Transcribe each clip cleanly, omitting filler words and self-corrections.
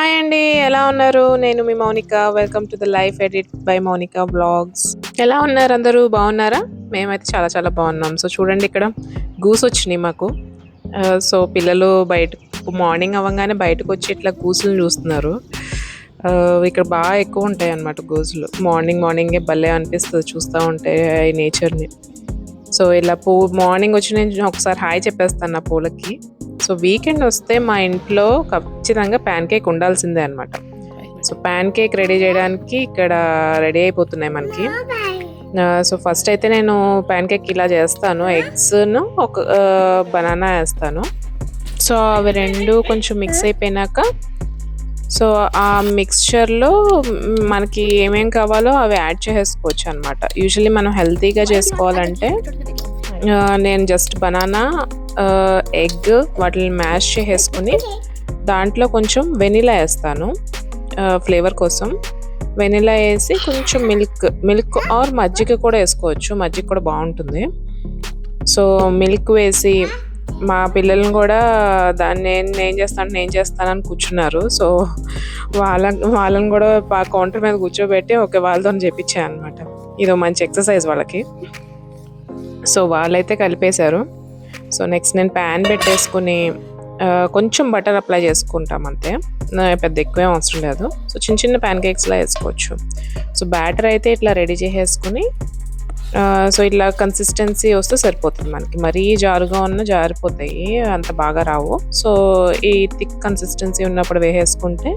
Hi అండి. ఎలా ఉన్నారు? నేను మీ Mounika. Welcome to the life edit by Mounika vlogs. ఎలా ఉన్నారు అందరూ? బాగున్నారా? మేమైతే చాలా చాలా బాగున్నాం. సో చూడండి, ఇక్కడ గూస్ వచ్చినాయి మాకు. సో పిల్లలు మార్నింగ్ అవ్వగానే బయటకు వచ్చి ఇట్లా గూసులను చూస్తున్నారు. ఇక్కడ బాగా ఎక్కువ ఉంటాయి అన్నమాట గూసులు. మార్నింగే భలే అనిపిస్తుంది చూస్తూ ఉంటే ఈ నేచర్ని. సో ఇలా మార్నింగ్ వచ్చి నేను ఒకసారి హాయ్ చెప్పేస్తాను నా పూలకి. సో వీకెండ్ వస్తే మా ఇంట్లో ఖచ్చితంగా ప్యాన్ కేక్ ఉండాల్సిందే అనమాట. సో ప్యాన్ కేక్ రెడీ చేయడానికి ఇక్కడ రెడీ అయిపోతున్నాయి మనకి. సో ఫస్ట్ అయితే నేను ప్యాన్ కేక్ ఇలా చేస్తాను. ఎగ్స్ను ఒక బనానా వేస్తాను. సో అవి రెండు కొంచెం మిక్స్ అయిపోయినాక సో ఆ మిక్స్చర్లో మనకి ఏమేం కావాలో అవి యాడ్ చేసేసుకోవచ్చు అనమాట. యూజువల్లీ మనం హెల్తీగా చేసుకోవాలంటే నేను జస్ట్ బనానా, ఎగ్ వాటిని మ్యాష్ చేసేసుకుని దాంట్లో కొంచెం వెనిలా వేస్తాను ఫ్లేవర్ కోసం. వెనిలా వేసి కొంచెం మిల్క్ ఆర్ మజ్జిగ కూడా వేసుకోవచ్చు. మజ్జిగ కూడా బాగుంటుంది. సో మిల్క్ వేసి మా పిల్లలను కూడా దాన్ని నేను చేస్తానని కూర్చున్నారు. సో వాళ్ళని కూడా కౌంటర్ మీద కూర్చోబెట్టి వాళ్ళతో చేపించాను అనమాట. ఇదో మంచి ఎక్సర్సైజ్ వాళ్ళకి. సో వాళ్ళైతే కలిపేశారు. సో నెక్స్ట్ నేను ప్యాన్ పెట్టేసుకుని కొంచెం బటర్ అప్లై చేసుకుంటాం అంతే, పెద్ద ఎక్కువేం అవసరం లేదు. సో చిన్న చిన్న ప్యాన్ కేక్స్లా వేసుకోవచ్చు. సో బ్యాటర్ అయితే ఇట్లా రెడీ చేసేసుకుని సో ఇట్లా కన్సిస్టెన్సీ వస్తే సరిపోతుంది మనకి. మరీ జారుగా ఉన్న జారిపోతాయి, అంత బాగా రావు. సో ఈ థిక్ కన్సిస్టెన్సీ ఉన్నప్పుడు వేసేసుకుంటే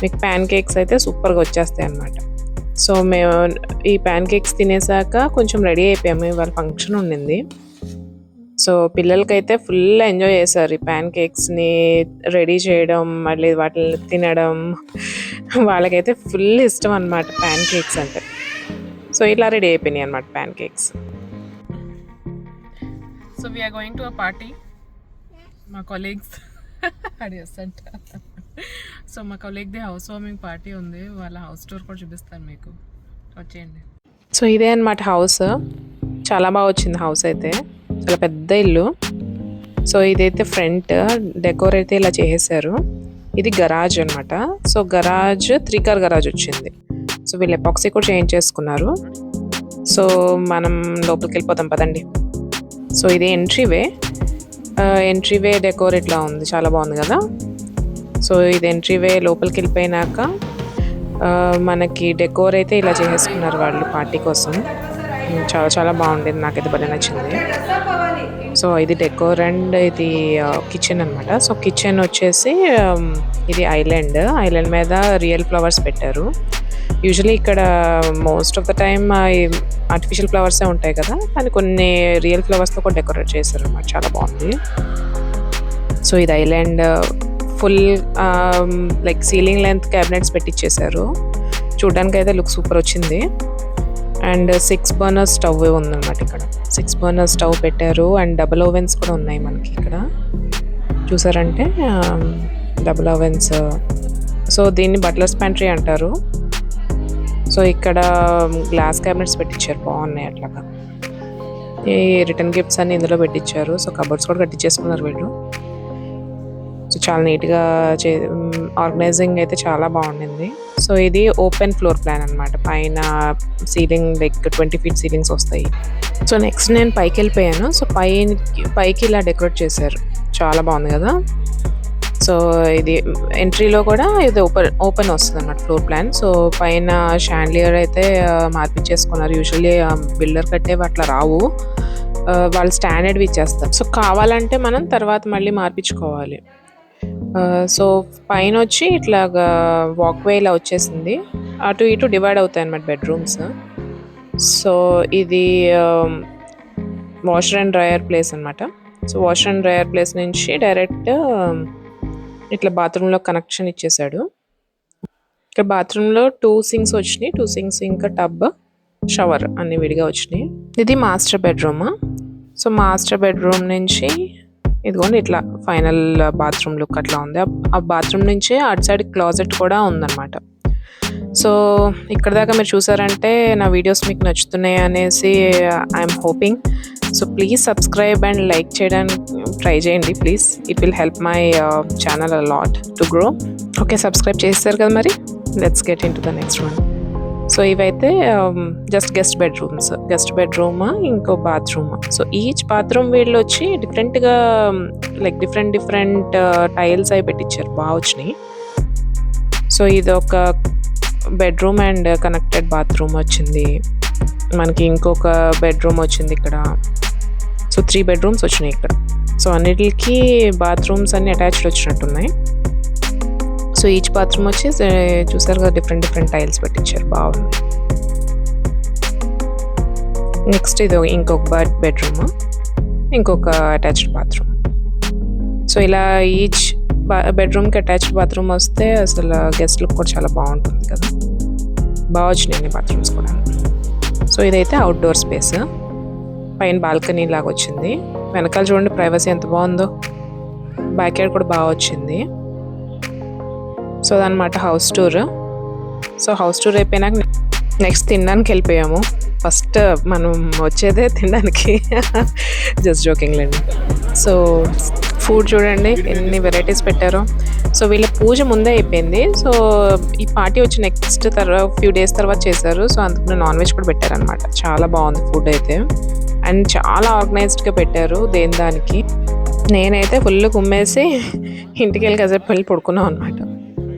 మీకు ప్యాన్ కేక్స్ అయితే సూపర్గా వచ్చేస్తాయి అన్నమాట. సో మేము ఈ ప్యాన్ కేక్స్ తినేసాక కొంచెం రెడీ అయిపోయాము. ఇవాళ ఫంక్షన్ ఉండింది. సో పిల్లలకైతే ఫుల్ ఎంజాయ్ చేశారు ఈ ప్యాన్ కేక్స్ని రెడీ చేయడం, మళ్ళీ వాటిని తినడం. వాళ్ళకైతే ఫుల్ ఇష్టం అన్నమాట ప్యాన్ కేక్స్ అంటే. సో ఇలా రెడీ అయిపోయినాయి అన్నమాట pancakes. So we are going to a party. మా కొలీగ్స్ అడిగేస్తంట. సో మా కొలీగ్ది హౌస్ వార్మింగ్ పార్టీ ఉంది. వాళ్ళ హౌస్ టూర్ కూడా చూపిస్తాను మీకు, వచ్చేయండి. సో ఇదే అన్నమాట హౌస్. చాలా బాగా వచ్చింది హౌస్ అయితే, చాలా పెద్ద ఇల్లు. సో ఇదైతే ఫ్రంట్ డెకోర్ అయితే ఇలా చేసేసారు. ఇది గరాజ్ అనమాట. సో గరాజ్ 3 కార్ గరాజ్ వచ్చింది. సో వీళ్ళు ఎపాక్సీ కూడా చేంజ్ చేసుకున్నారు. సో మనం లోపలికి వెళ్ళిపోతాం పదండి. సో ఇది ఎంట్రీవే డెకోర్ ఇట్లా ఉంది, చాలా బాగుంది కదా. సో ఇది ఎంట్రీవే. లోపలికి వెళ్ళిపోయినాక మనకి డెకోర్ అయితే ఇలా చేసేసుకున్నారు వాళ్ళు పార్టీ కోసం. చాలా చాలా బాగుండేది, నాకైతే భలే నచ్చింది. సో ఇది డెకోర్ అండ్ ఇది కిచెన్ అనమాట. సో కిచెన్ వచ్చేసి ఇది ఐలాండ్ మీద రియల్ ఫ్లవర్స్ పెట్టారు. యూజువలీ ఇక్కడ most of the time artificial ఫ్లవర్సే ఉంటాయి కదా, కానీ కొన్ని రియల్ ఫ్లవర్స్తో కూడా డెకరేట్ చేశారు అనమాట. చాలా బాగుంది. సో ఇది island full like ceiling length cabinets పెట్టించేశారు. చూడడానికి అయితే లుక్ సూపర్ వచ్చింది. అండ్ 6 బర్నర్ స్టవ్ ఉందన్నమాట. ఇక్కడ 6 బర్నర్ స్టవ్ పెట్టారు. అండ్ డబుల్ ఓవెన్స్ కూడా ఉన్నాయి మనకి ఇక్కడ, చూసారంటే డబుల్ ఓవెన్స్. సో దీన్ని బట్లర్స్ ప్యాంట్రీ అంటారు. సో ఇక్కడ గ్లాస్ క్యాబినెట్స్ పెట్టించారు, బాగున్నాయి అట్లాగా. ఈ రిటర్న్ గిఫ్ట్స్ అన్ని ఇందులో పెట్టించారు. సో కబోర్డ్స్ కూడా కట్టించేసుకున్నారు వీళ్ళు. సో చాలా నీట్గా ఆర్గనైజింగ్ అయితే చాలా బాగుండింది. సో ఇది ఓపెన్ ఫ్లోర్ ప్లాన్ అనమాట. పైన సీలింగ్ లైక్ 20 feet సీలింగ్స్ వస్తాయి. సో నెక్స్ట్ నేను పైకి వెళ్ళిపోయాను. సో పైకి ఇలా డెకరేట్ చేశారు, చాలా బాగుంది కదా. సో ఇది ఎంట్రీలో కూడా ఇది ఓపెన్ వస్తుంది అన్నమాట ఫ్లోర్ ప్లాన్. సో పైన షాండ్లియర్ అయితే మార్పించేసుకున్నారు. యూజువల్లీ బిల్డర్ కట్టేవి అట్లా రావు, వాళ్ళు స్టాండర్డ్వి ఇచ్చేస్తారు. సో కావాలంటే మనం తర్వాత మళ్ళీ మార్పించుకోవాలి. సో పైన వచ్చి ఇట్లాగా వాక్వే ఇలా వచ్చేసింది. అటు ఇటు డివైడ్ అవుతాయి అన్నమాట బెడ్రూమ్స్. సో ఇది వాషర్ అండ్ డ్రయర్ ప్లేస్ అనమాట. So washer and dryer place నుంచి డైరెక్ట్ ఇట్లా బాత్రూంలో కనెక్షన్ ఇచ్చేసాడు. ఇక్కడ బాత్రూంలో 2 sinks వచ్చినాయి. 2 sinks ఇంకా టబ్, షవర్ అన్ని విడిగా వచ్చినాయి. ఇది master bedroom. So master bedroom నుంచి ఇదిగోండి ఇట్లా ఫైనల్ బాత్రూమ్ లుక్ అట్లా ఉంది. ఆ బాత్రూమ్ నుంచి అటు సైడ్ క్లాజెట్ కూడా ఉందన్నమాట. సో ఇక్కడ దాకా మీరు చూసారంటే నా వీడియోస్ మీకు నచ్చుతున్నాయి అనేసి I'm hoping. So please subscribe and like చేయడానికి ట్రై చేయండి please. It will help my channel a lot to grow. Okay, subscribe చేస్తారు కదా మరి. Let's get in to the next one. So ఇవైతే జస్ట్ గెస్ట్ బెడ్రూమ్, ఇంకో bathroom. So each bathroom వీళ్ళు వచ్చి డిఫరెంట్గా లైక్ డిఫరెంట్ టైల్స్ అవి పెట్టించారు, బాగా వచ్చినాయి. సో ఇది ఒక బెడ్రూమ్ అండ్ కనెక్టెడ్ బాత్రూమ్ వచ్చింది మనకి. ఇంకొక బెడ్రూమ్ వచ్చింది ఇక్కడ. సో 3 బెడ్రూమ్స్ వచ్చినాయి ఇక్కడ. సో అన్నిటికి బాత్రూమ్స్ అన్ని అటాచ్డ్ వచ్చినట్టున్నాయి. సో ఈచ్ బాత్రూమ్ వచ్చి చూసారు కదా, డిఫరెంట్ టైల్స్ పెట్టించారు, బాగుంది. నెక్స్ట్ ఇది ఇంకొక బెడ్రూమ్, ఇంకొక అటాచ్డ్ బాత్రూమ్. సో ఇలా ఈచ్ బెడ్రూమ్కి అటాచ్డ్ బాత్రూమ్ వస్తే అసలు గెస్ట్ లుక్ కూడా చాలా బాగుంటుంది కదా. బాగా వచ్చినాయి బాత్రూమ్స్ కూడా. సో ఇదైతే అవుట్డోర్ స్పేస్, పైన బాల్కనీ లాగా వచ్చింది. వెనకాల చూడండి ప్రైవసీ ఎంత బాగుందో. బ్యాక్ యార్డ్ కూడా బాగా వచ్చింది. సో అదనమాట house tour. So house tour అయిపోయినాక నెక్స్ట్ తినడానికి వెళ్ళిపోయాము. ఫస్ట్ మనం వచ్చేదే తినడానికి, జస్ట్ జోకింగ్ లేండి. సో ఫుడ్ చూడండి ఎన్ని వెరైటీస్ పెట్టారో. సో వీళ్ళ పూజ ముందే అయిపోయింది. సో ఈ పార్టీ వచ్చి నెక్స్ట్ ఫ్యూ డేస్ తర్వాత చేశారు. సో అందుకు నాన్ వెజ్ కూడా పెట్టారనమాట. చాలా బాగుంది ఫుడ్ అయితే, అండ్ చాలా ఆర్గనైజ్డ్గా పెట్టారు దానికి. నేనైతే ఫుల్ కుమ్మేసి ఇంటికి వెళ్ళి కాసేపు వెళ్ళి పడుకున్నాం అనమాట.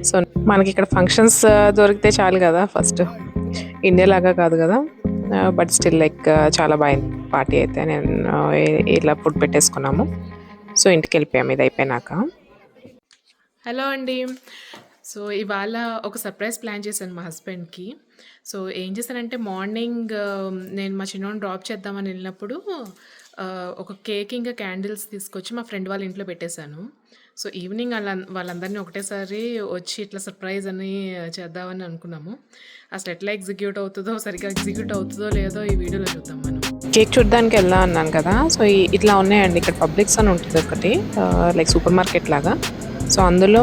సో మనకి ఇక్కడ ఫంక్షన్స్ దొరికితే చాలు కదా, ఫస్ట్ ఇండియా లాగా కాదు కదా. బట్ స్టిల్ లైక్ చాలా బాగుంది పార్టీ అయితే. నేను ఇలా ఫుడ్ పెట్టేసుకున్నాము. సో ఇంటికి వెళ్ళిపోయాము ఇది అయిపోయినాక. హలో అండి. సో ఇవాళ ఒక సర్ప్రైజ్ ప్లాన్ చేశాను మా హస్బెండ్కి. సో ఏం చేశానంటే మార్నింగ్ నేను మా చిన్నోని డ్రాప్ చేద్దామని వెళ్ళినప్పుడు ఒక కేక్ ఇంకా క్యాండిల్స్ తీసుకొచ్చి మా ఫ్రెండ్ వాళ్ళ ఇంట్లో పెట్టేశాను. సో ఈవినింగ్ వాళ్ళందరినీ ఒకటేసారి వచ్చి ఇట్లా సర్ప్రైజ్ అని చేద్దామని అనుకున్నాము. అసలు ఎట్లా సరిగ్గా ఎగ్జిక్యూట్ అవుతుందో లేదో ఈ వీడియోలో చూద్దాం మనం. కేక్ చూడడానికి వెళ్దాం అన్నాను కదా. సో ఇట్లా ఉన్నాయండి ఇక్కడ. పబ్లిక్స్ అని ఉంటుంది ఒకటి, లైక్ సూపర్ మార్కెట్ లాగా. సో అందులో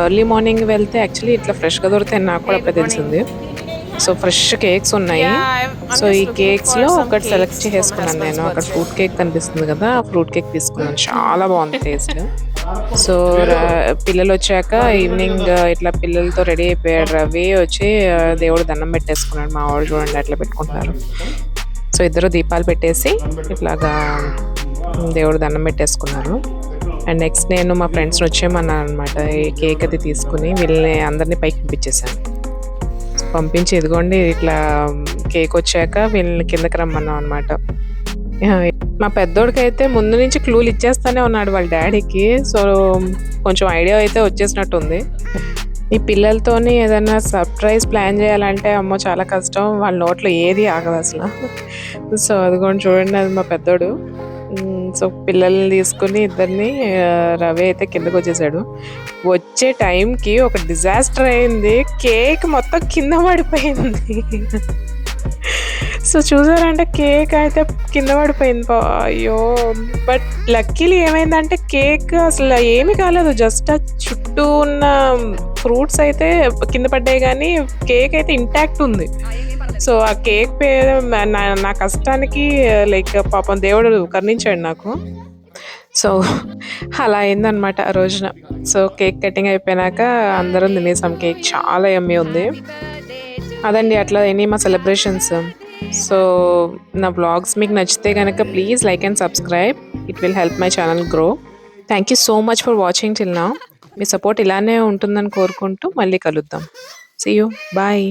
ఎర్లీ మార్నింగ్ వెళ్తే యాక్చువల్లీ ఇట్లా ఫ్రెష్గా దొరుకుతాయి, నాకు కూడా అప్పుడే తెలిసింది. సో ఫ్రెష్ కేక్స్ ఉన్నాయి. సో ఈ కేక్స్లో ఒకటి సెలెక్ట్ చేసుకున్నాను నేను. అక్కడ ఫ్రూట్ కేక్ కనిపిస్తుంది కదా, ఆ ఫ్రూట్ కేక్ తీసుకున్నాను. చాలా బాగుంది టేస్ట్. సో పిల్లలు వచ్చాక ఈవినింగ్ ఇట్లా పిల్లలతో రెడీ అయిపోయాడు. రవి వచ్చి దేవుడు దండం పెట్టేసుకున్నాడు. మా వాడు చూడండి అట్లా పెట్టుకుంటున్నారు. సో ఇద్దరు దీపాలు పెట్టేసి ఇట్లాగా దేవుడు దండం పెట్టేసుకున్నారు. అండ్ నెక్స్ట్ నేను మా ఫ్రెండ్స్ని వచ్చేయమన్నాను అనమాట. ఈ కేక్ అది తీసుకుని వీళ్ళని అందరినీ పైకి పంపించేసాను. పంపించి ఇదిగోండి ఇట్లా కేక్ వచ్చాక వీళ్ళని కిందకి రమ్మన్నాం అనమాట. మా పెద్దోడికి అయితే ముందు నుంచి క్లూలు ఇచ్చేస్తానే ఉన్నాడు వాళ్ళ డాడీకి. సో కొంచెం ఐడియా అయితే వచ్చేసినట్టుంది. ఈ పిల్లలతోని ఏదైనా సర్ప్రైజ్ ప్లాన్ చేయాలంటే అమ్మో చాలా కష్టం. వాళ్ళ నోట్లో ఏది ఆగదు అసలు. సో అదిగోండి చూడండి, అది మా పెద్దోడు. సో పిల్లల్ని తీసుకుని ఇద్దరిని రవి అయితే కిందకు వచ్చేసాడు. వచ్చే టైంకి ఒక డిజాస్టర్ అయింది. కేక్ మొత్తం కింద పడిపోయింది. సో చూసారంటే కేక్ అయితే కింద పడిపోయింది. అయ్యో, బట్ లక్కీలీ ఏమైందంటే కేక్ అసలు ఏమీ కాలేదు. జస్ట్ ఆ చుట్టూ ఉన్న ఫ్రూట్స్ అయితే కింద పడ్డాయి కానీ కేక్ అయితే ఇంటాక్ట్ ఉంది. సో ఆ కేక్ నా కష్టానికి లైక్ పాపం దేవుడు కరుణించాడు నాకు. సో అలా అయిందనమాట ఆ రోజున. సో కేక్ కటింగ్ అయిపోయినాక అందరం తినేసాం. కేక్ చాలా యమ్మీ ఉంది. అదండి అట్లా అయినాయి మా సెలబ్రేషన్స్. సో నా వ్లాగ్స్ మీకు నచ్చితే కనుక please like and subscribe. It will help my channel grow. Thank you so much for watching till now. మీ సపోర్ట్ ఇలానే ఉంటుందని కోరుకుంటూ మళ్ళీ కలుద్దాం. See you, bye.